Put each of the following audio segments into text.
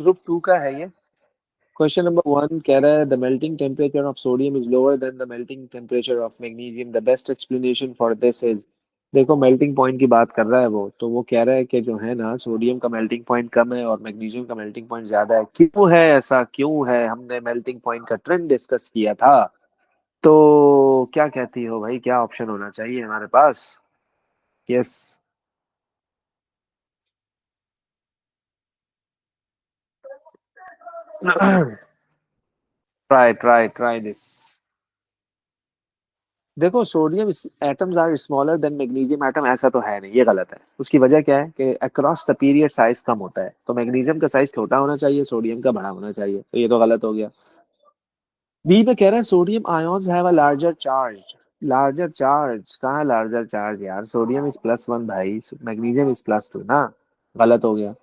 Group 2 का है ये। क्वेश्चन नंबर 1 कह रहा है the melting temperature of sodium is lower than the melting temperature of magnesium, the best explanation for this is. देखो melting point की बात कर रहा है वो, तो वो कह रहा है कि जो है ना सोडियम का मेल्टिंग पॉइंट कम है और मैग्नीशियम का मेल्टिंग पॉइंट ज्यादा है। क्यों है ऐसा, क्यों है? हमने मेल्टिंग पॉइंट का ट्रेंड डिस्कस किया था। तो क्या कहती हो भाई, क्या ऑप्शन होना चाहिए हमारे पास? Yes. Try try try this. देखो sodium atoms are smaller than magnesium atom, ऐसा तो है नहीं, ये गलत है। उसकी वजह क्या है कि अक्रॉस द पीरियड साइज कम होता है, तो मैग्नीशियम का साइज छोटा होना चाहिए, सोडियम का बड़ा होना चाहिए, तो ये तो गलत हो गया। बी में कह रहा है sodium ions have a larger charge. Larger charge कहाँ, लार्जर चार्ज यार, सोडियम इज +1 भाई, मैग्नीशियम इज +2 ना। गलत हो गया।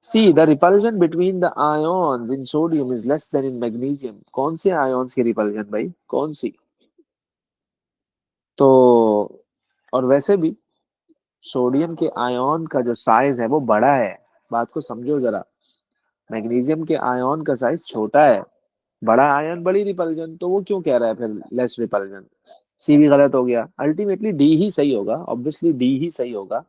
See the repulsion between the ions in sodium is less than in magnesium. कौन सी आयोन्स की रिपल्जन भाई, कौन सी? तो और वैसे भी सोडियम के आयन का जो साइज है वो बड़ा है, बात को समझो जरा। मैग्नीशियम के आयन का साइज छोटा है, बड़ा आयन बड़ी रिपल्जन, तो वो क्यों कह रहा है फिर लेस रिपल्जन? सी भी गलत हो गया। अल्टीमेटली डी ही सही होगा, ऑब्वियसली डी ही सही होगा।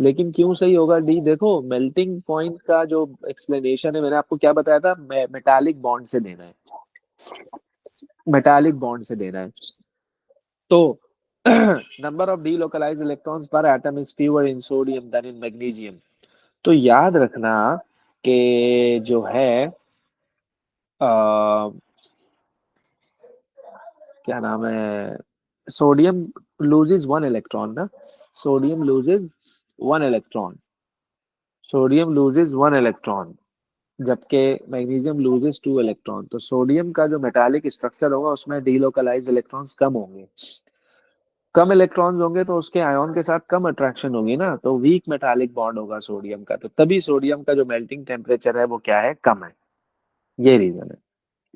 लेकिन क्यों सही होगा डी? देखो मेल्टिंग पॉइंट का जो एक्सप्लेनेशन है, मैंने आपको क्या बताया था, मेटालिक बॉन्ड से देना है, मेटालिक बॉन्ड से देना है। तो number of delocalised electrons per atom is fewer in sodium than in magnesium. तो याद रखना कि जो है आ, क्या नाम है, सोडियम लूजेस 1 इलेक्ट्रॉन ना, sodium loses 1 electron, sodium loses 1 electron, जबकि मैग्नीशियम लूजेस 2 इलेक्ट्रॉन। तो सोडियम का जो मेटालिक स्ट्रक्चर होगा उसमें डीलोकलाइज्ड इलेक्ट्रॉन्स कम होंगे। कम इलेक्ट्रॉन्स होंगे तो उसके आयन के साथ कम अट्रैक्शन होगी ना, तो वीक मेटालिक बॉन्ड होगा सोडियम का, तो तभी सोडियम का जो मेल्टिंग टेम्परेचर है वो क्या है, कम है। ये रीजन है।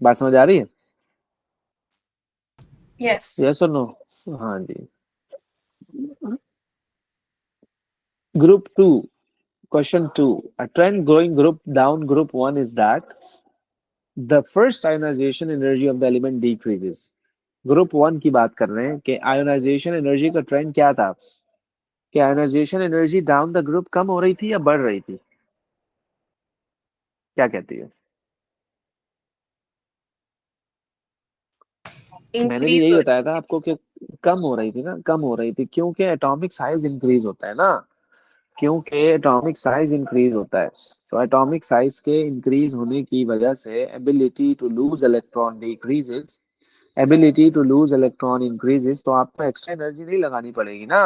बात समझ आ रही है? यस। यस और नो? हाँ जी। Group 2, question 2, a trend going group down group 1 is that the first ionization energy of the element decreases। Group 1 की बात कर रहे हैं कि आयोनाइजेशन एनर्जी का ट्रेंड क्या था, कि ionisation energy down the group कम हो रही थी या बढ़ रही थी? क्या कहती है? मैंने भी इंक्रीज यही हो बताया रही था है। आपको कि कम हो रही थी ना, कम हो रही थी क्योंकि एटॉमिक साइज इंक्रीज होता है ना, क्योंकि एटॉमिक साइज इंक्रीज होता है। तो एटॉमिक साइज के इंक्रीज होने की वजह से ability to lose electron decreases, ability to lose electron increases, तो आपको एक्स्ट्रा एनर्जी नहीं लगानी पड़ेगी ना,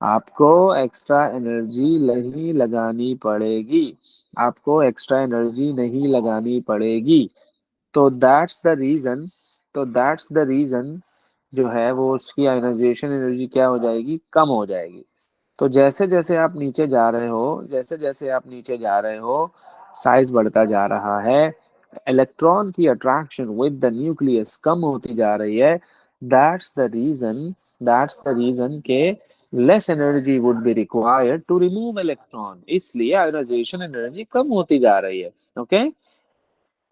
आपको एक्स्ट्रा एनर्जी नहीं लगानी पड़ेगी, आपको एक्स्ट्रा एनर्जी नहीं लगानी पड़ेगी। तो दैट्स द रीजन, तो दैट्स द रीजन जो है वो उसकी आयनाइजेशन एनर्जी क्या हो जाएगी, कम हो जाएगी। तो जैसे जैसे आप नीचे जा रहे हो, जैसे जैसे आप नीचे जा रहे हो, साइज बढ़ता जा रहा है, इलेक्ट्रॉन की अट्रैक्शन विद द न्यूक्लियस कम होती जा रही है। That's the reason, that's the reason के less energy would be required to remove electron, इसलिए आयोनाइजेशन एनर्जी कम होती जा रही है। ओके,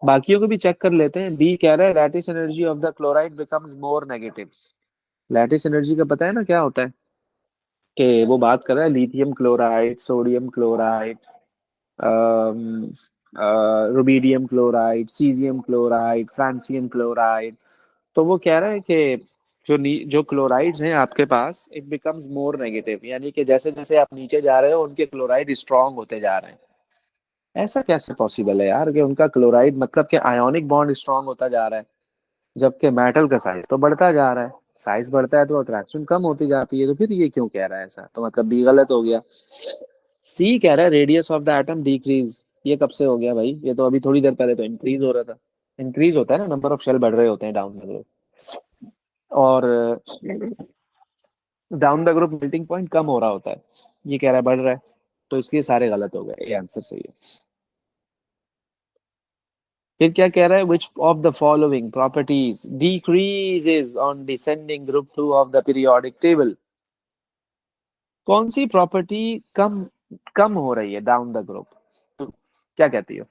बाकियों को भी चेक कर लेते हैं। बी कह रहा है lattice energy of the chloride becomes more negative. Lattice energy का पता है ना क्या होता है? कि वो बात कर रहा है lithium chloride, sodium chloride, rubidium chloride, caesium chloride, francium chloride. तो वो कह रहा है कि जो क्लोराइड्स हैं आपके पास, इट बिकम्स मोर नेगेटिव, यानी कि जैसे जैसे आप नीचे जा रहे हो उनके क्लोराइड स्ट्रांग होते जा रहे हैं। ऐसा कैसे पॉसिबल है यार कि उनका क्लोराइड मतलब कि आयोनिक बॉन्ड स्ट्रांग होता जा रहा है, जबकि मेटल का साइज तो बढ़ता जा रहा है। साइज बढ़ता है तो अट्रैक्शन कम होती जाती है, तो फिर ये क्यों कह रहा है ऐसा? तो मतलब बी गलत हो गया। सी कह रहा है radius of the atom decrease. ये कब से हो गया भाई? ये तो अभी थोड़ी देर पहले तो इंक्रीज हो रहा था। इंक्रीज होता है ना, नंबर ऑफ शेल बढ़ रहे होते हैं डाउन द ग्रुप, और down the group melting point कम हो रहा होता है। ये कह रहा है बढ़ रहा है, तो इसलिए सारे गलत हो गए, ये आंसर सही है। फिर क्या कह रहा है, which of the following properties decreases on descending group 2 of the periodic table. कौन सी प्रॉपर्टी कम कम हो रही है डाउन द ग्रुप? क्या कहती हो?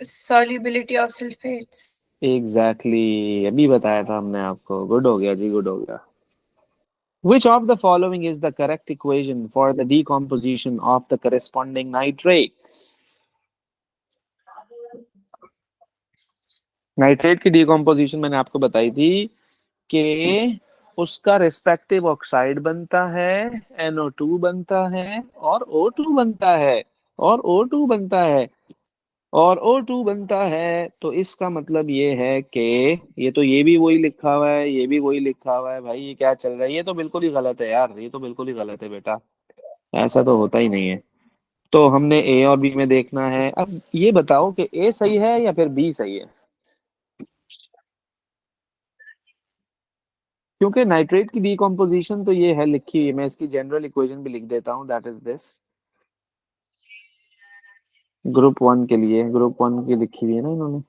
Solubility of sulfates. Exactly exactly. अभी बताया था हमने आपको, गुड हो गया जी, गुड हो गया। Which of the following is the correct equation for the decomposition of the corresponding nitrate? Nitrate की डिकम्पोजिशन मैंने आपको बताई थी कि उसका रिस्पेक्टिव ऑक्साइड बनता है, NO2 बनता है और O2 बनता है, और O2 बनता है, और O2 बनता है। तो इसका मतलब ये है कि ये तो ये भी वही लिखा हुआ है, ये भी वही लिखा हुआ है, भाई ये क्या चल रहा है? ये तो बिल्कुल ही गलत है यार, ये तो बिल्कुल ही गलत है बेटा, ऐसा तो होता ही नहीं है। तो हमने ए और बी में देखना है। अब ये बताओ कि ए सही है या फिर बी सही है, क्योंकि नाइट्रेट की डिकम्पोजिशन तो ये है लिखी हुई है, मैं इसकी जनरल इक्वेशन भी लिख देता हूँ, that is this. Group one के लिए, ग्रुप वन की लिखी हुई है ना इन्होंने।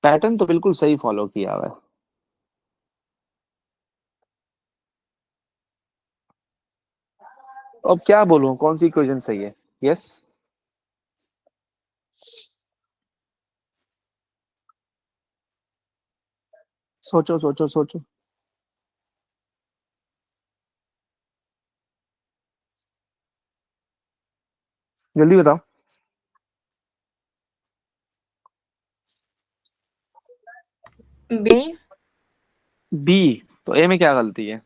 पैटर्न तो बिल्कुल सही फॉलो किया हुआ है। अब क्या बोलूं, कौन सी इक्वेशन सही है? यस, सोचो सोचो सोचो, जल्दी बताओ। B. बी? तो ए में क्या गलती है?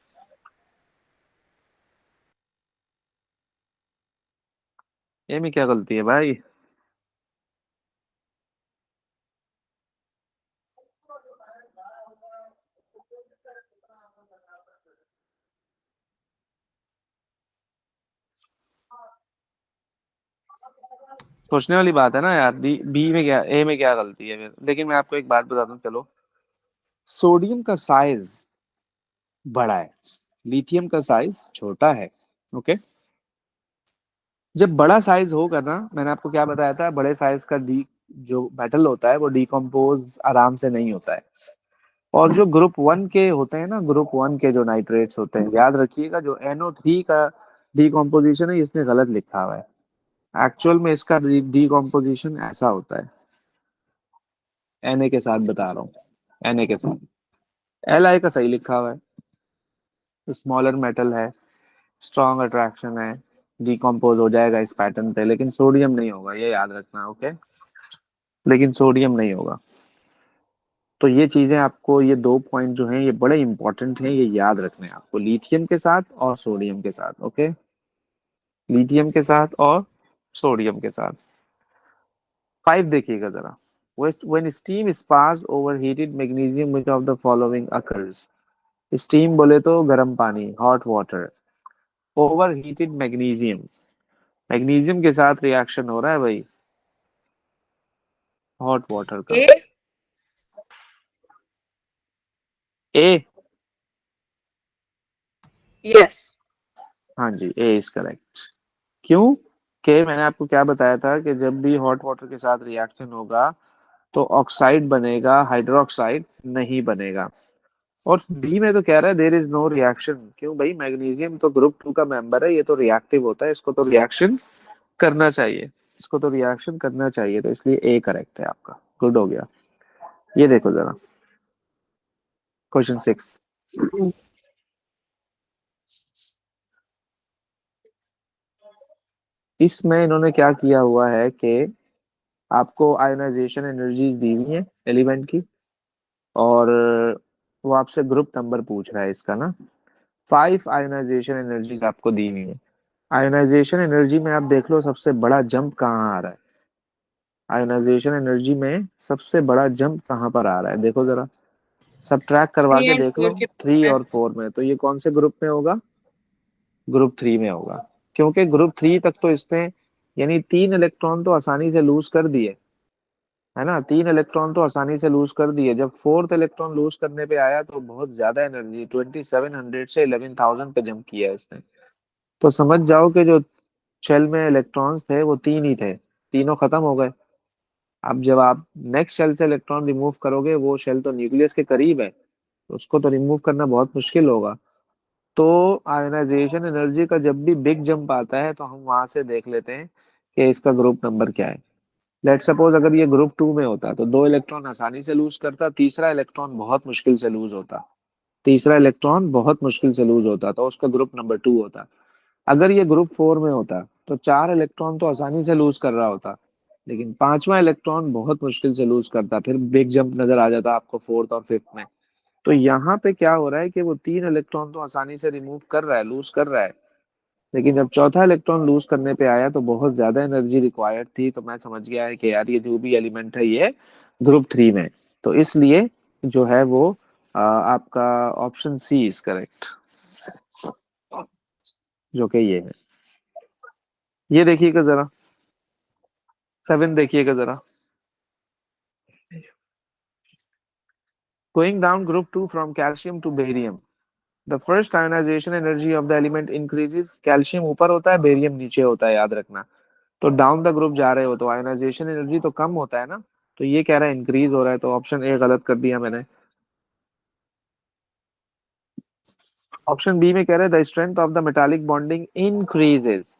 ए में क्या गलती है भाई? सोचने वाली बात है ना यार, बी बी में क्या, ए में क्या गलती है फिर? लेकिन मैं आपको एक बात बता दूं, चलो, सोडियम का साइज बड़ा है, लिथियम का साइज छोटा है। ओके, जब बड़ा साइज होगा ना, मैंने आपको क्या बताया था, बड़े साइज का डी जो मेटल होता है वो डिकम्पोज आराम से नहीं होता है। और जो ग्रुप वन के होते हैं ना, ग्रुप वन के जो नाइट्रेट्स होते हैं, याद रखिएगा, जो NO3 का डिकम्पोजिशन है इसमें गलत लिखा हुआ है। एक्चुअल में इसका डिकम्पोजिशन ऐसा होता है, Na के साथ बता रहा हूँ, Na के साथ, Li का सही लिखा हुआ है, स्मॉलर मेटल है, स्ट्रॉन्ग अट्रैक्शन है, डिकम्पोज हो जाएगा इस पैटर्न पे, लेकिन सोडियम नहीं होगा, ये याद रखना। ओके, लेकिन सोडियम नहीं होगा। तो ये चीजें आपको, ये दो पॉइंट जो हैं ये बड़े इंपॉर्टेंट हैं, ये याद रखने हैं आपको, लिथियम के साथ और सोडियम के साथ। ओके, लिथियम के साथ और सोडियम के साथ। फाइव देखिएगा जरा। When steam is passed over heated magnesium, which of the following occurs? Steam बोले तो गर्म पानी, hot water, over heated magnesium, magnesium के साथ रिएक्शन हो रहा है भाई, हॉट वाटर का। A. ए? Yes. हाँ जी, ए इज करेक्ट। क्यों? कि मैंने आपको क्या बताया था कि जब भी हॉट वाटर के साथ रिएक्शन होगा तो ऑक्साइड बनेगा, हाइड्रोक्साइड नहीं बनेगा। और बी में तो कह रहा है देयर इज नो रिएक्शन। क्यों भाई, मैग्नीशियम तो ग्रुप टू का मेंबर है, ये तो रिएक्टिव होता है, इसको तो रिएक्शन करना चाहिए, इसको तो रिएक्शन करना चाहिए, तो इसलिए ए करेक्ट है आपका, गुड हो गया। ये देखो जरा, क्वेश्चन सिक्स। इसमें इन्होंने क्या किया हुआ है कि आपको आयोनाइजेशन एनर्जीज दी हुई है एलिमेंट की, और वो आपसे ग्रुप नंबर पूछ रहा है इसका ना। 5 आयोनाइजेशन एनर्जी आपको दी हुई है। आयोनाइजेशन एनर्जी में आप देख लो सबसे बड़ा जंप कहाँ आ रहा है, आयोनाइजेशन एनर्जी में सबसे बड़ा जंप कहाँ पर आ रहा है, देखो जरा, सब ट्रैक करवा 3 के and देख 4 लो। के थ्री में. और फोर में, तो ये कौन से ग्रुप में होगा? ग्रुप थ्री में होगा, क्योंकि ग्रुप थ्री तक तो इसने, यानी 3 इलेक्ट्रॉन तो आसानी से लूज कर दिए, है ना, 3 इलेक्ट्रॉन तो आसानी से लूज कर दिए। जब फोर्थ इलेक्ट्रॉन लूज करने पे आया तो बहुत ज्यादा एनर्जी, 2700 से 11,000 पे जंप किया इसने। तो समझ जाओ कि जो शेल में इलेक्ट्रॉन्स थे वो तीन ही थे, तीनों खत्म हो गए। अब जब आप नेक्स्ट शेल से इलेक्ट्रॉन रिमूव करोगे, वो शेल तो न्यूक्लियस के करीब है, तो उसको तो रिमूव करना बहुत मुश्किल होगा। तो आयनाइजेशन एनर्जी का जब भी बिग जंप आता है तो हम वहां से देख लेते हैं कि इसका ग्रुप नंबर क्या है। लेट सपोज अगर ये ग्रुप 2 में होता तो 2 इलेक्ट्रॉन आसानी से लूज करता, तीसरा इलेक्ट्रॉन बहुत मुश्किल से लूज होता, तीसरा इलेक्ट्रॉन बहुत मुश्किल से लूज होता, तो उसका ग्रुप नंबर 2 होता। अगर ये ग्रुप 4 में होता तो 4 इलेक्ट्रॉन तो आसानी से लूज कर रहा होता, लेकिन पांचवा इलेक्ट्रॉन बहुत मुश्किल से लूज करता, फिर बिग जंप नजर आ जाता आपको फोर्थ और फिफ्थ में। तो यहाँ पे क्या हो रहा है कि वो 3 इलेक्ट्रॉन तो आसानी से रिमूव कर रहा है, लूज कर रहा है, लेकिन जब चौथा इलेक्ट्रॉन लूज करने पे आया तो बहुत ज्यादा एनर्जी रिक्वायर्ड थी। तो मैं समझ गया है कि यार ये जो भी एलिमेंट है ये ग्रुप 3 में। तो इसलिए जो है वो आपका ऑप्शन सी इज करेक्ट, जो कि ये है। ये देखिएगा जरा, 7 देखिएगा जरा। Going down group 2 from calcium to barium, the first ionisation energy of the element increases. Calcium ऊपर होता है, बेरियम नीचे होता है, याद रखना। तो डाउन द ग्रुप जा रहे हो तो आयोनाइजेशन एनर्जी तो कम होता है ना, तो ये कह रहा है इंक्रीज हो रहा है, तो ऑप्शन ए गलत कर दिया मैंने। ऑप्शन बी में कह रहा है the strength of the metallic bonding increases.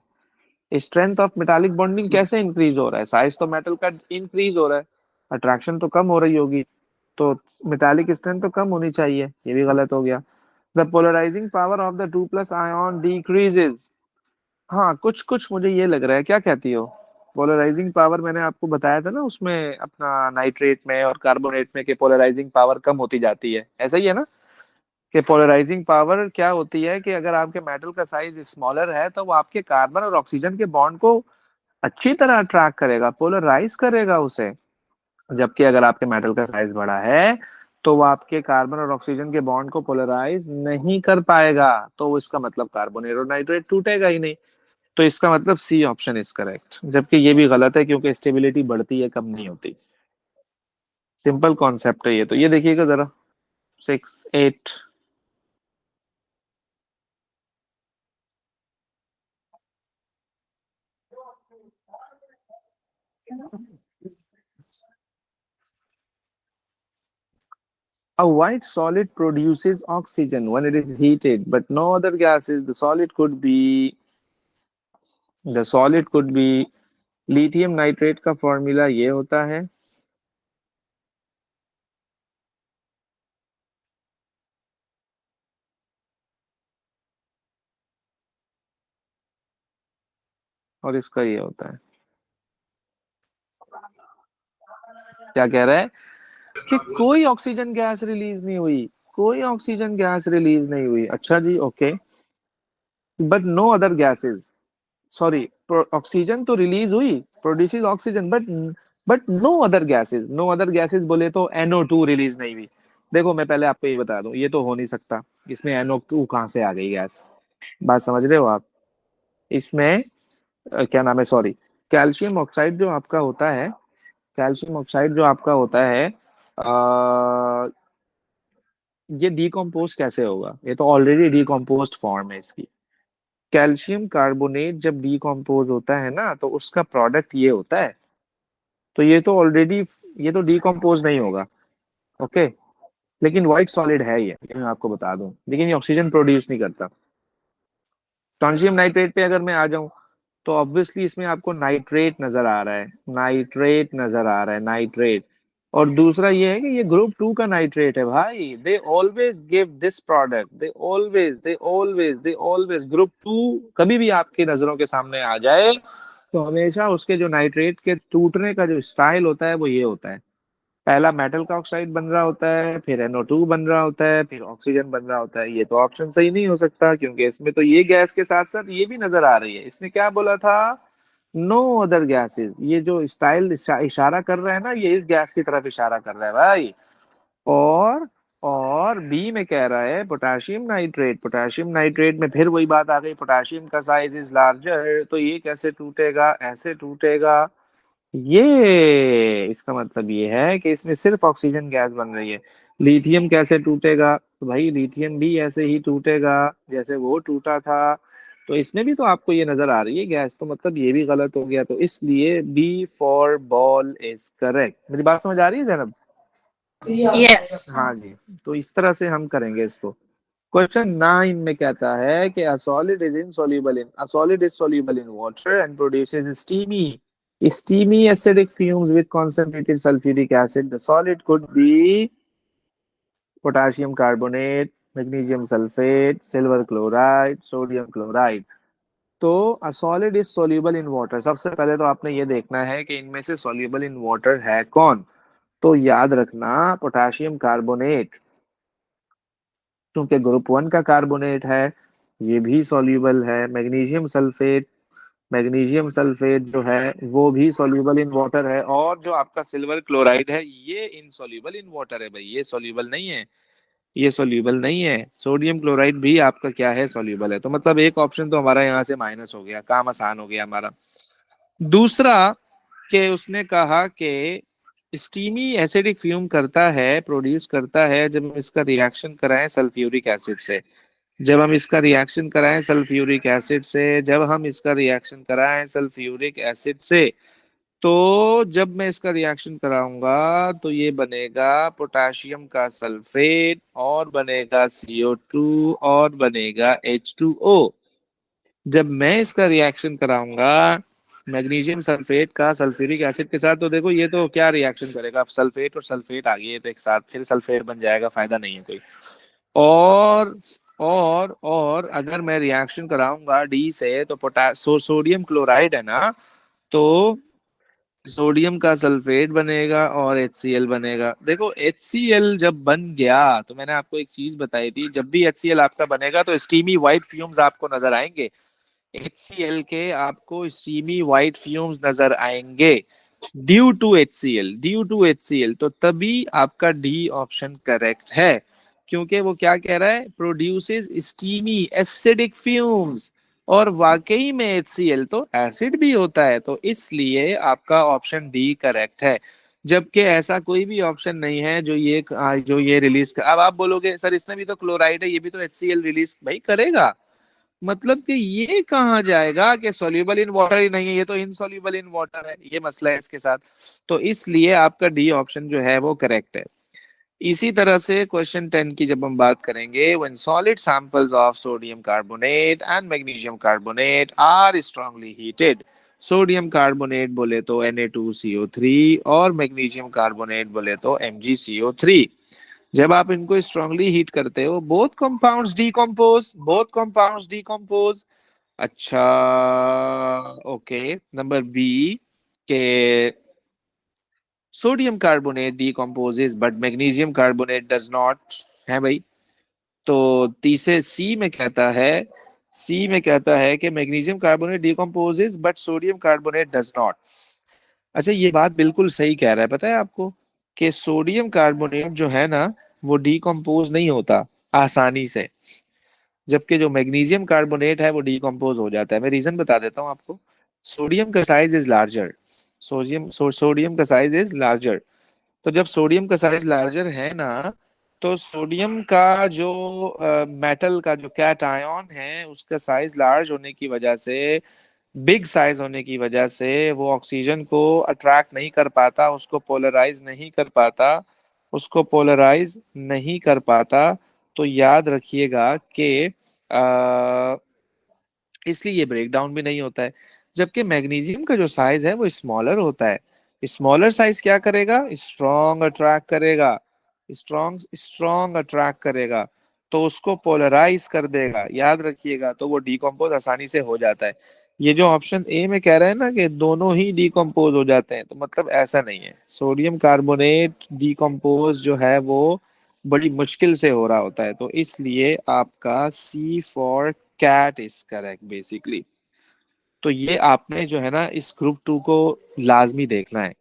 Strength of metallic bonding कैसे इंक्रीज हो रहा है? साइज तो मेटल का इंक्रीज हो रहा है, अट्रैक्शन तो कम हो रही होगी, तो मेटालिक स्ट्रेंथ तो कम होनी चाहिए, ये भी गलत हो गया। The polarising power of the 2+ ion decreases. हाँ कुछ कुछ मुझे ये लग रहा है, क्या कहती हो? पोलराइजिंग पावर मैंने आपको बताया था ना उसमें, अपना नाइट्रेट में और कार्बोनेट में, कि पोलराइजिंग पावर कम होती जाती है, ऐसा ही है ना? कि पोलराइजिंग पावर क्या होती है कि अगर आपके मेटल का साइज स्मॉलर है तो वो आपके कार्बन और ऑक्सीजन के बॉन्ड को अच्छी तरह अट्रैक्ट करेगा, पोलराइज करेगा उसे। जबकि अगर आपके मेटल का साइज बड़ा है तो वो आपके कार्बन और ऑक्सीजन के बॉन्ड को पोलराइज नहीं कर पाएगा, तो इसका मतलब कार्बोनेट और नाइट्रेट टूटेगा ही नहीं। तो इसका मतलब सी ऑप्शन इज करेक्ट, जबकि ये भी गलत है क्योंकि स्टेबिलिटी बढ़ती है, कम नहीं होती। सिंपल कॉन्सेप्ट है ये, तो ये देखिएगा जरा, 6 8। A white solid produces oxygen when it is heated, but no other gases. The solid could be lithium nitrate का फॉर्मूला ये होता है। और इसका ये होता है। क्या कह रहा है कि कोई ऑक्सीजन गैस रिलीज नहीं हुई, कोई ऑक्सीजन गैस रिलीज नहीं हुई। अच्छा जी, okay. But no other gases, sorry, oxygen तो रिलीज हुई, produces oxygen, but no other gases बोले तो NO2 रिलीज नहीं हुई। देखो मैं पहले आपको ये बता दूं, ये तो हो नहीं सकता, इसमें NO2 कहाँ से आ गई गैस? बात समझ रहे हो आप? इसमें क्या नाम है, सॉरी, कैल्शियम ऑक्साइड जो आपका होता है, कैल्शियम ऑक्साइड जो आपका होता है, ये डिकम्पोज कैसे होगा? ये तो ऑलरेडी डिकम्पोज्ड फॉर्म है इसकी। कैल्शियम कार्बोनेट जब डिकम्पोज होता है ना तो उसका प्रोडक्ट ये होता है, तो ये तो ऑलरेडी, ये तो डिकम्पोज नहीं होगा। ओके, लेकिन व्हाइट सॉलिड है ये मैं आपको बता दूं, लेकिन ये ऑक्सीजन प्रोड्यूस नहीं करता। स्ट्रोंशियम नाइट्रेट पे अगर मैं आ जाऊं तो ऑब्वियसली इसमें आपको नाइट्रेट नजर आ रहा है, नाइट्रेट नजर आ रहा है, नाइट्रेट। और दूसरा ये है कि ये ग्रुप 2 का नाइट्रेट है भाई, they always give this product, they always group 2 कभी भी आपकी नजरों के सामने आ जाए तो हमेशा उसके जो नाइट्रेट के टूटने का जो स्टाइल होता है वो ये होता है, पहला मेटल का ऑक्साइड बन रहा होता है, फिर NO2 बन रहा होता है, फिर ऑक्सीजन बन रहा होता है। ये तो ऑप्शन सही नहीं हो सकता क्योंकि इसमें तो ये गैस के साथ साथ ये भी नजर आ रही है। इसने क्या बोला था? No other gases. ये जो स्टाइल इशारा कर रहा है ना, ये इस गैस की तरफ इशारा कर रहा है भाई। और और बी में कह रहा है पोटेशियम नाइट्रेट, पोटेशियम नाइट्रेट में फिर वही बात आ गई, पोटेशियम का साइज इज लार्जर, तो ये कैसे टूटेगा? ऐसे टूटेगा। ये इसका मतलब ये है कि इसमें सिर्फ ऑक्सीजन गैस बन रही है। लिथियम कैसे टूटेगा? तो भाई लिथियम भी ऐसे ही टूटेगा जैसे वो टूटा था, तो इसमें भी तो आपको ये नजर आ रही है गैस, तो मतलब ये भी गलत हो गया। तो इसलिए B for ball is correct. मेरी बात समझ आ रही है जैनब? Yes. हाँ जी, तो इस तरह से हम करेंगे इसको। क्वेश्चन 9 में कहता है कि a solid is insoluble in a solid is soluble in water and produces steamy acidic fumes with concentrated sulfuric acid. The solid could be potassium carbonate, magnesium sulfate, silver chloride, sodium chloride. तो a solid is soluble in water। सबसे पहले तो आपने ये देखना है कि इनमें से soluble in water है कौन। तो याद रखना पोटेशियम कार्बोनेट, क्योंकि ग्रुप 1 का कार्बोनेट है, ये भी सॉल्यूबल है। मैग्नीशियम सल्फेट जो है वो भी सॉल्यूबल इन वाटर है, और जो आपका सिल्वर क्लोराइड है ये इनसॉल्यूबल इन वाटर है भाई, ये सॉल्यूबल नहीं है, ये सॉल्यूबल नहीं है। सोडियम क्लोराइड भी आपका क्या है, सॉल्यूबल है। तो मतलब एक ऑप्शन तो हमारा यहाँ से माइनस हो गया, काम आसान हो गया हमारा। दूसरा कि उसने कहा कि स्टीमी एसिडिक फ्यूम करता है, प्रोड्यूस करता है जब हम इसका रिएक्शन कराएं सल्फ्यूरिक एसिड से। जब हम इसका रिएक्शन कराएं सल्फ्यूरिक एसिड से जब हम इसका रिएक्शन कराएं सल्फ्यूरिक एसिड से तो जब मैं इसका रिएक्शन कराऊंगा तो ये बनेगा पोटेशियम का सल्फेट, और बनेगा CO2, और बनेगा H2O। जब मैं इसका रिएक्शन कराऊंगा मैग्नीशियम सल्फेट का सल्फ्यूरिक एसिड के साथ, तो देखो ये तो क्या रिएक्शन करेगा, अब सल्फेट और सल्फेट आ गए तो एक साथ फिर सल्फेट बन जाएगा, फायदा नहीं है कोई। और और अगर मैं रिएक्शन कराऊंगा डी से तो सोडियम क्लोराइड है ना, तो सोडियम का सल्फेट बनेगा और HCl बनेगा। देखो HCl जब बन गया तो मैंने आपको एक चीज बताई थी, जब भी HCl आपका बनेगा तो स्टीमी व्हाइट फ्यूम्स आपको नजर आएंगे। HCl के आपको स्टीमी व्हाइट फ्यूम्स नजर आएंगे ड्यू टू HCl, तो तभी आपका डी ऑप्शन करेक्ट है, क्योंकि वो क्या कह रहा है, प्रोड्यूसेस स्टीमी एसिडिक फ्यूम्स, और वाकई में HCl तो एसिड भी होता है, तो इसलिए आपका ऑप्शन डी करेक्ट है। जबकि ऐसा कोई भी ऑप्शन नहीं है जो ये रिलीज अब आप बोलोगे सर इसमें भी तो क्लोराइड है, ये भी तो HCl रिलीज भाई करेगा, मतलब कि ये कहाँ जाएगा कि सॉल्युबल इन वाटर ही नहीं है, ये तो इनसॉल्युबल इन वाटर है, ये मसला है इसके साथ। तो इसलिए आपका डी ऑप्शन जो है वो करेक्ट है। इसी तरह से क्वेश्चन 10 की जब हम बात करेंगे, when solid samples of sodium carbonate and magnesium carbonate are strongly heated, sodium carbonate बोले तो Na2CO3 और मैग्नीशियम कार्बोनेट बोले तो MgCO3। जब आप इनको स्ट्रांगली हीट करते हो बोथ कंपाउंड्स डीकंपोज। अच्छा, ओके। नंबर बी के sodium carbonate decomposes but magnesium carbonate does not, है भाई। तो तीसरे सी में कहता है कि magnesium carbonate decomposes but sodium carbonate does not. अच्छा, ये बात बिल्कुल सही कह रहा है, पता है आपको कि सोडियम कार्बोनेट जो है ना वो डीकंपोज नहीं होता आसानी से, जबकि जो मैग्नीशियम कार्बोनेट है वो डीकंपोज हो जाता है। मैं रीजन बता देता हूँ आपको। सोडियम का साइज इज लार्जर सोडियम का साइज इज लार्जर। तो जब सोडियम का साइज लार्जर है ना, तो सोडियम का जो मेटल का जो कैट आयन है उसका साइज लार्ज होने की वजह से, बिग साइज होने की वजह से वो ऑक्सीजन को अट्रैक्ट नहीं कर पाता, उसको पोलराइज नहीं कर पाता। तो याद रखिएगा कि अ, इसलिए ये ब्रेक डाउन भी नहीं होता है। जबकि मैग्नीशियम का जो साइज है वो स्मॉलर होता है। स्मॉलर साइज क्या करेगा, स्ट्रॉन्ग अट्रैक्ट करेगा, तो उसको पोलराइज कर देगा, याद रखिएगा, तो वो डिकम्पोज आसानी से हो जाता है। ये जो ऑप्शन ए में कह रहा है ना कि दोनों ही डिकम्पोज हो जाते हैं, तो मतलब ऐसा नहीं है। सोडियम कार्बोनेट डिकम्पोज जो है वो बड़ी मुश्किल से हो रहा होता है, तो इसलिए आपका C for cat is correct basically. तो ये आपने जो है ना इस ग्रुप 2 को लाजमी देखना है,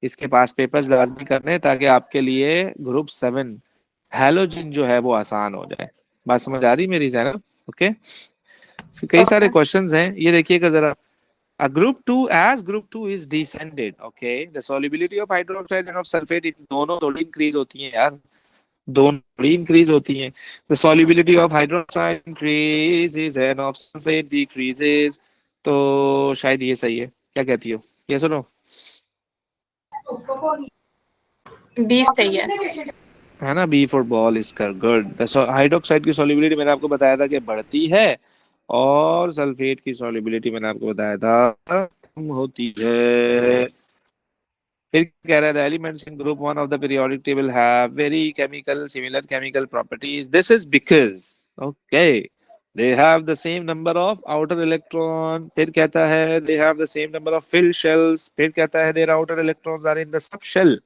इसके पास पेपर्स लाजमी करने हैं, ताकि आपके लिए ग्रुप 7 हैलोजन जो है वो आसान हो जाए। बात समझ आ रही मेरी जैनब? ओके। कई सारे Okay. क्वेश्चंस हैं, ये देखिएगा जरा। A group 2 is descended, okay, the solubility of hydroxide and of sulfate दोनों थोड़ी इंक्रीज होती हैं यार, दोनों थोड़ी इंक्रीज होती हैं। The solubility of hydroxide increases and of sulfate decreases। तो शायद ये सही है, क्या कहती हो, ये सुनो। बी सही है ना, बी फॉर बॉल इज कर गुड। हाइड्रोक्साइड की सॉल्युबिलिटी मैंने आपको बताया था कि बढ़ती है, और सल्फेट की सॉल्युबिलिटी मैंने आपको बताया था कम होती है। फिर कह रहा है the elements in group one of the periodic table have very similar chemical properties. This is because, okay, they have the same number of outer electron. फिर कहता है they have the same number of fill shells. फिर कहता है their outer electrons are in the subshell.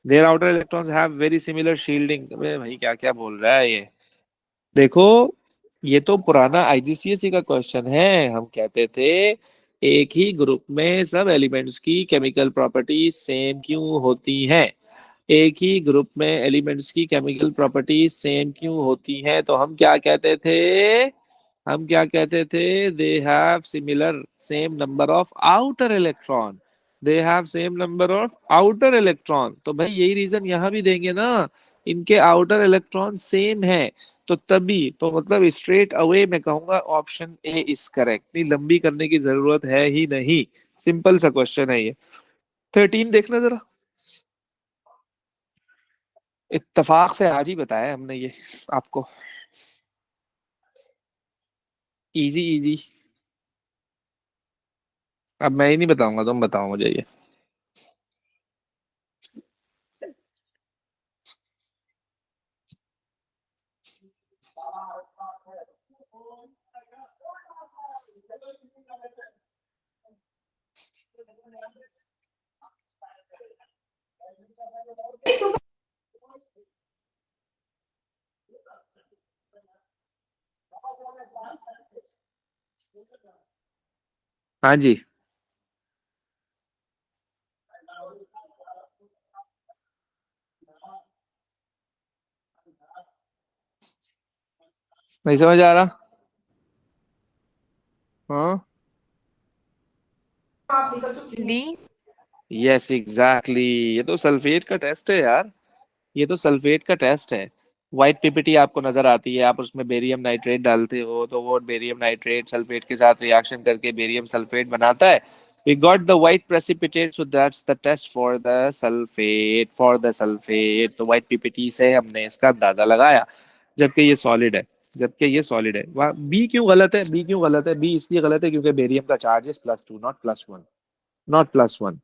Their outer electrons have very similar shielding. अबे भाई क्या क्या बोल रहा है ये। देखो, ये तो पुराना आईजीसीएसई का क्वेश्चन है। हम कहते थे एक ही ग्रुप में सब एलिमेंट्स की केमिकल प्रॉपर्टीज सेम क्यों होती हैं। एक ही ग्रुप में एलिमेंट्स की केमिकल प्रॉपर्टीज सेम क्यों होती हैं, तो हम क्या कहते थे? हम क्या कहते थे? They have similar same number of outer electron. They have same number of outer electron, तो भाई यही रीजन यहां भी देंगे ना, इनके आउटर इलेक्ट्रॉन सेम है। तो तभी तो मतलब स्ट्रेट अवे मैं कहूंगा ऑप्शन ए इज करेक्ट। इतनी लंबी करने की जरूरत है ही नहीं, सिंपल सा क्वेश्चन है ये। 13 देखना जरा, इत्तेफाक से आज ही बताया हमने ये आपको। Easy easy. अब मैं ही नहीं बताऊंगा, तुम बताओ मुझे ये। हाँ जी। नहीं समझ आ रहा। हाँ, डी। Yes exactly. ये तो सल्फेट का टेस्ट है यार, ये तो सल्फेट का टेस्ट है। व्हाइट पीपीटी आपको नजर आती है, आप उसमें बेरियम नाइट्रेट डालते हो, तो वो बेरियम नाइट्रेट सल्फेट के साथ रिएक्शन करके बेरियम सल्फेट बनाता है। We got the white precipitate, so that's the test for the sulphate. तो व्हाइट पीपीटी से हमने इसका अंदाजा लगाया, जबकि ये सॉलिड है। जबकि ये सॉलिड है। वहाँ बी क्यों गलत है? बी क्यों गलत है? बी इसलिए गलत है क्योंकि बेरियम का चार्ज इज +2, नॉट +1। नॉट +1।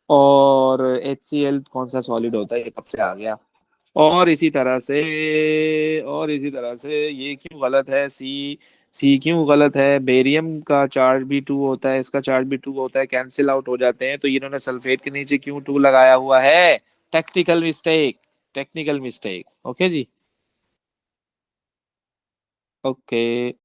और HCl कौन सा सॉलिड होता है, ये कब से आ गया? और इसी तरह से ये क्यों गलत है? सी। सी क्यों गलत है? बेरियम का चार्ज भी 2 होता है, इसका चार्ज भी 2 होता है, कैंसिल आउट हो जाते हैं, तो इन्होंने सल्फेट के नीचे क्यों 2 लगाया हुआ है? Technical mistake. Technical mistake. Okay जी। ओके।